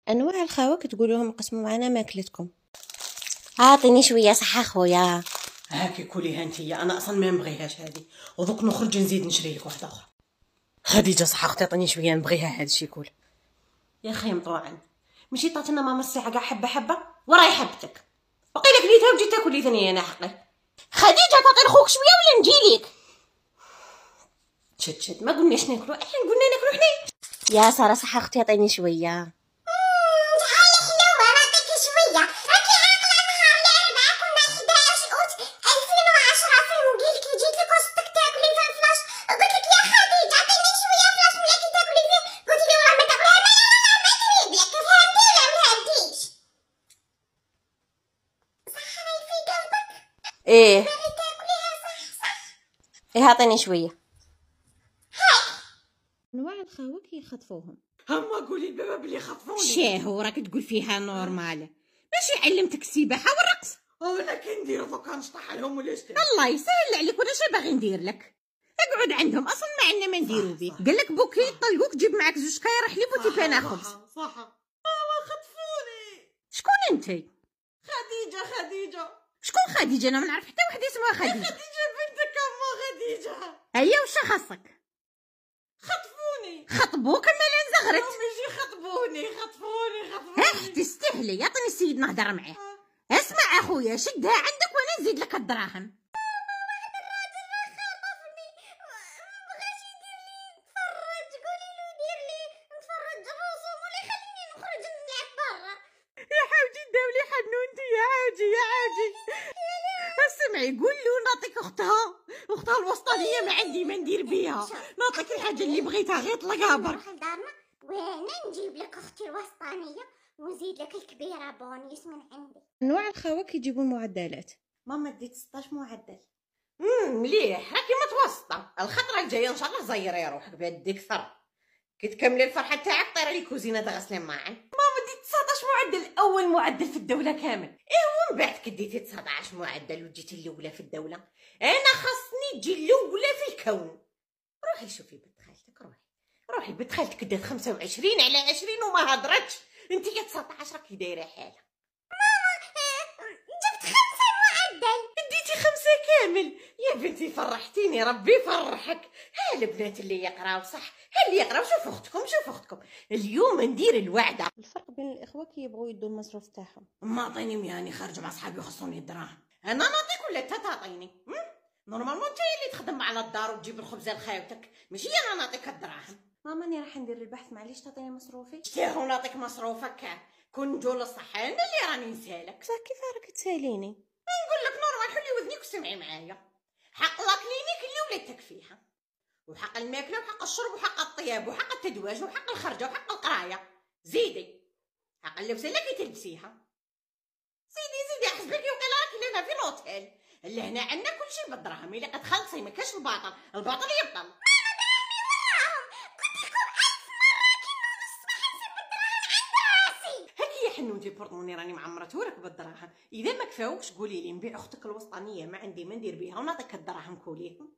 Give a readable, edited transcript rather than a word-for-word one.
انواع الخواك تقولوا لهم قسموا معنا ماكلتكم. عاطيني شويه صح اخويا. هاكي كليها انتيا، انا اصلا ما نبغيهاش هذه، ودوك نخرج نزيد نشري لك واحده اخرى. خديجه صح اختي عطيني شويه نبغيها هذا الشيء كله. يا اخي مطوعن مشي طاتنا ماما الساعه كاع حبه حبه وراي حبتك بقي لك ليتها وجيت تاكل لي ثانيه انا حقي. خديجه تعطي لخوك شويه ولا نجيليك؟ شد ما قلناش ناكلوا، احنا قلنا ناكلوا حنا. يا ساره صح اختي عطيني شويه. ايه اعطيني شويه. انواع الخواك يخطفوهم. هما قولي لبابا بلي خطفوني. شاهو راك تقول فيها نورمال، ماشي علمتك السباحه والرقص. انا كندير دوكا نشطح لهم ولا شتي. الله يسهل عليك وانا شي باغي ندير لك. اقعد عندهم اصلا ما عندنا ما نديرو بيك. قال لك بوكي طلقوك تجيب معاك زوج كاير حليب وتيبانا خبز. صح خطفوني. شكون انتي؟ خديجه. شكون خديجه؟ انا ما نعرف حتى واحد اسمها خديجه. خديجه بنتك اما خديجه. هيا وش خاصك؟ خطفوني. خطبوك مالا نزغرت. ماشي خطفوني. ها تستهلي، يعطيني السيد نهضر معاه. اسمع اخويا شدها عندك وانا نزيد لك الدراهم. اسمعي قول له نعطيك اختها الوسطانيه ما عندي ما ندير بيها، نعطيك الحاجه اللي بغيتها غير طلقها برك. روح لدارنا وانا نجيب لك اختي الوسطانيه ونزيد لك الكبيره بونيس من عندي. انواع الخواك يجيبوا المعدلات. ماما ديت 16 معدل. مليح راكي متوسطه. الخطره الجايه ان شاء الله زيري روحك بيديك ثر كي تكملي الفرحه تاعك طيري لي كوزينه تغسلي معاي. ماما ديت 19 معدل، اول معدل في الدوله كامل. ايه ومن بعد كديتي 19 معدل وجيتي الاولى في الدوله، انا خاصني تجي الاولى في الكون. روحي شوفي بنت خالتك، روحي بنت خالتك دات 25 على 20 وما هضرتش، انتي 19 راكي دايره حالها. ماما جبت 5 معدل. اديتي 5 كامل يا بنتي، فرحتيني ربي يفرحك. ها البنات اللي يقراو صح، ها اللي يقراو شوفوا اختكم اليوم ندير الوعده. الفرق بين الاخوه كي يبغوا يدوا المصروف تاعهم. ما عطيني مياني خارج مع صحابي وخصوني الدراهم، انا نعطيك ولا انت تعطيني؟ نورمالمون انت اللي تخدم على الدار وتجيب الخبز لخاوتك، ماشي انا نعطيك الدراهم. ماما انا راح ندير البحث، معليش تعطيني مصروفي. شتيهو نعطيك مصروفك كون نجول الصح، انا اللي راني نسالك. صح كيف راك تساليني؟ نقول لك نورمال حلي وذنيك وسمعي معايا. حق لاكلينيك اللي وليتك فيها، وحق الماكله وحق الشرب وحق الطياب وحق التدواج وحق الخرجه وحق القرايه، زيدي حق اللبسه اللي تلبسيها، زيدي حسبك وقيل راكي لنا في الاوتيل اللي هنا عندنا كل شيء بالدراهم، الا تخلصي ما كاش الباطل يبطل. حنوتي بورطموني راني معمرتهولك بالدراهم، اذا ما كفاوكش قولي لي نبيع اختك الوسطانيه ما عندي ما ندير بيها ونعطيك الدراهم كوليهم.